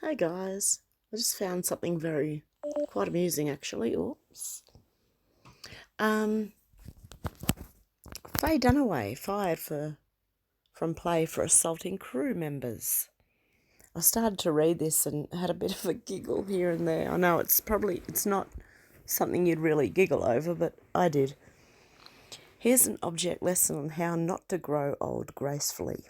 Hey guys, I just found something quite amusing actually. Oops. Um, Faye Dunaway fired from play for assaulting crew members. I started to read this and had a bit of a giggle here and there. I know it's not something you'd really giggle over, but I did. Here's an object lesson on how not to grow old gracefully.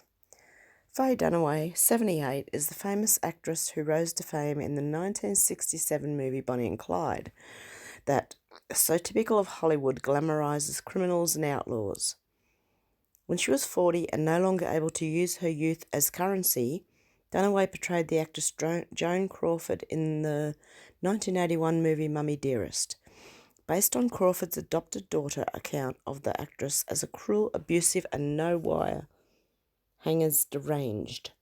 Faye Dunaway, 78, is the famous actress who rose to fame in the 1967 movie Bonnie and Clyde, that, so typical of Hollywood, glamorises criminals and outlaws. When she was 40 and no longer able to use her youth as currency, Dunaway portrayed the actress Joan Crawford in the 1981 movie Mummy Dearest, based on Crawford's adopted daughter account of the actress as a cruel, abusive and no-wire hangers deranged.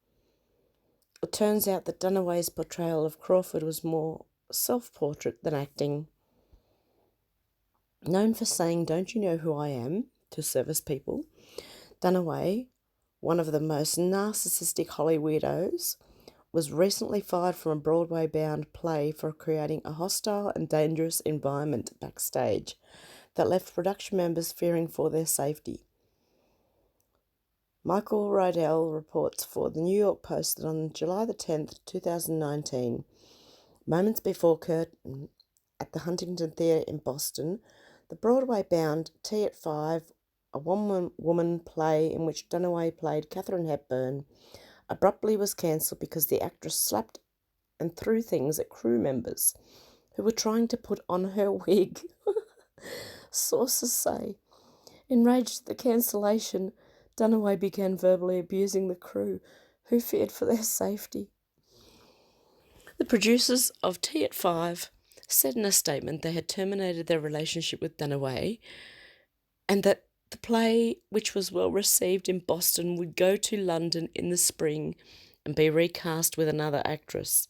It turns out that Dunaway's portrayal of Crawford was more self-portrait than acting. Known for saying, "Don't you know who I am?" to service people, Dunaway, one of the most narcissistic Hollywoodos, was recently fired from a Broadway-bound play for creating a hostile and dangerous environment backstage that left production members fearing for their safety. Michael Rydell reports for the New York Post that on July the 10th, 2019, moments before curtain at the Huntington Theatre in Boston, the Broadway-bound Tea at Five, a one-woman play in which Dunaway played Katharine Hepburn, abruptly was cancelled because the actress slapped and threw things at crew members who were trying to put on her wig. Sources say, enraged at the cancellation, Dunaway began verbally abusing the crew, who feared for their safety. The producers of Tea at Five said in a statement they had terminated their relationship with Dunaway and that the play, which was well received in Boston, would go to London in the spring and be recast with another actress.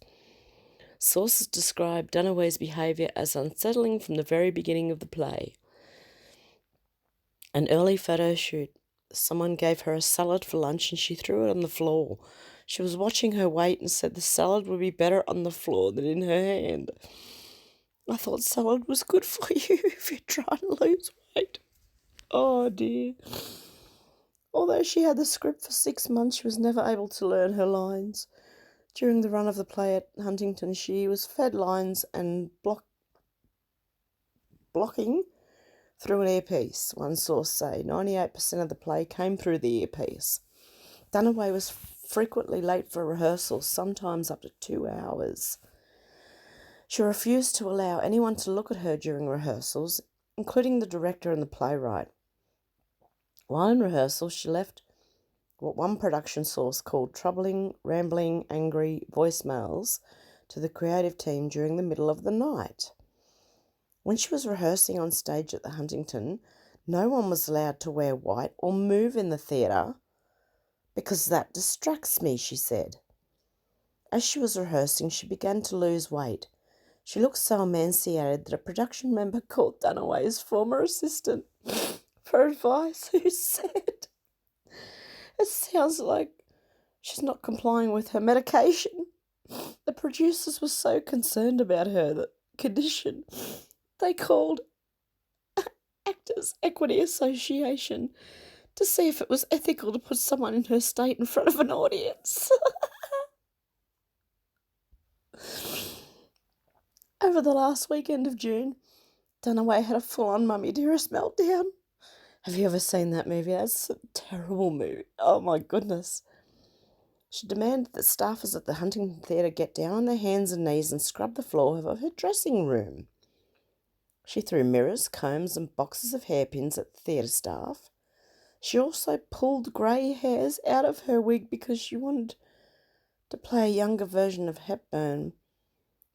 Sources described Dunaway's behaviour as unsettling from the very beginning of the play. An early photo shoot. Someone gave her a salad for lunch and she threw it on the floor. She was watching her weight and said the salad would be better on the floor than in her hand. I thought salad was good for you if you're trying to lose weight. Oh dear. Although she had the script for 6 months, she was never able to learn her lines. During the run of the play at Huntington, she was fed lines and blocking through an earpiece. One source say 98% of the play came through the earpiece. Dunaway was frequently late for rehearsals, sometimes up to 2 hours. She refused to allow anyone to look at her during rehearsals, including the director and the playwright. While in rehearsal, she left what one production source called troubling, rambling, angry voicemails to the creative team during the middle of the night. When she was rehearsing on stage at the Huntington, no one was allowed to wear white or move in the theatre because that distracts me, she said. As she was rehearsing, she began to lose weight. She looked so emaciated that a production member called Dunaway's former assistant for advice, who said, "It sounds like she's not complying with her medication." The producers were so concerned about her condition, they called Actors Equity Association to see if it was ethical to put someone in her state in front of an audience. Over the last weekend of June, Dunaway had a full-on Mummy Dearest meltdown. Have you ever seen that movie? That's a terrible movie. Oh my goodness. She demanded that staffers at the Huntington Theatre get down on their hands and knees and scrub the floor of her dressing room. She threw mirrors, combs and boxes of hairpins at the theatre staff. She also pulled grey hairs out of her wig because she wanted to play a younger version of Hepburn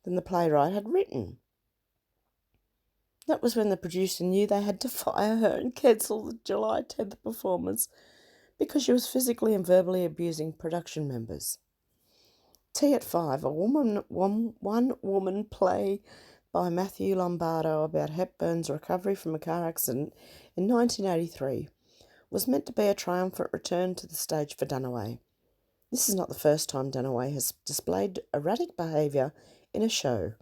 than the playwright had written. That was when the producer knew they had to fire her and cancel the July 10th performance because she was physically and verbally abusing production members. Tea at Five, a one-woman play by Matthew Lombardo about Hepburn's recovery from a car accident in 1983, was meant to be a triumphant return to the stage for Dunaway. This is not the first time Dunaway has displayed erratic behaviour in a show.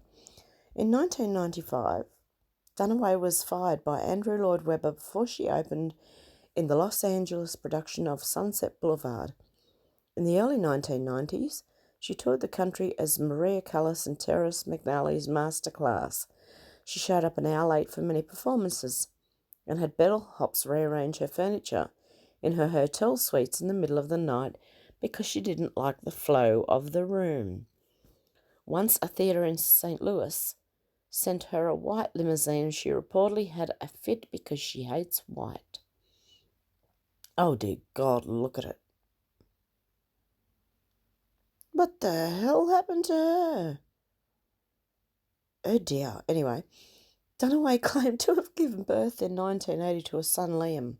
In 1995, Dunaway was fired by Andrew Lloyd Webber before she opened in the Los Angeles production of Sunset Boulevard. In the early 1990s, she toured the country as Maria Callas in Terrence McNally's Master Class. She showed up an hour late for many performances and had bellhops rearrange her furniture in her hotel suites in the middle of the night because she didn't like the flow of the room. Once a theatre in St. Louis sent her a white limousine and she reportedly had a fit because she hates white. Oh dear God, look at it. What the hell happened to her? Oh dear. Anyway, Dunaway claimed to have given birth in 1980 to a son, Liam,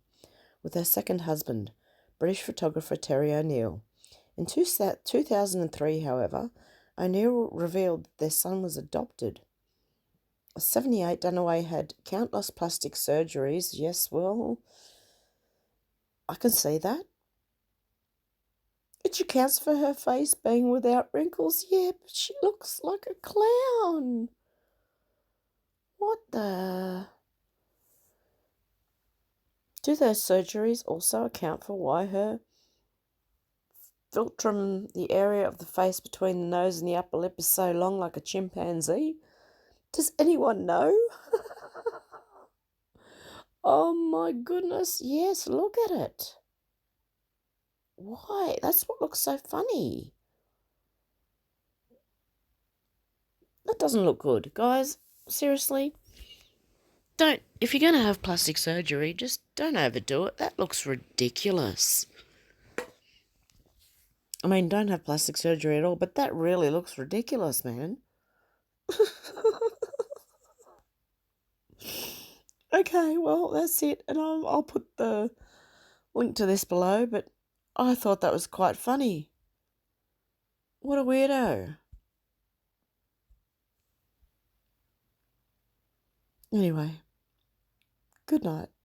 with her second husband, British photographer Terry O'Neill. In 2003, however, O'Neill revealed that their son was adopted. At 78, Dunaway had countless plastic surgeries. Yes, well, I can see that. It accounts for her face being without wrinkles. Yeah, but she looks like a clown. What the... Do those surgeries also account for why her philtrum, the area of the face between the nose and the upper lip, is so long like a chimpanzee? Does anyone know? Oh my goodness, yes, look at it. Why? That's what looks so funny. That doesn't look good. Guys, seriously, if you're going to have plastic surgery, just don't overdo it. That looks ridiculous. I mean, don't have plastic surgery at all, but that really looks ridiculous, man. Okay, well, that's it. And I'll put the link to this below, but I thought that was quite funny. What a weirdo. Anyway, good night.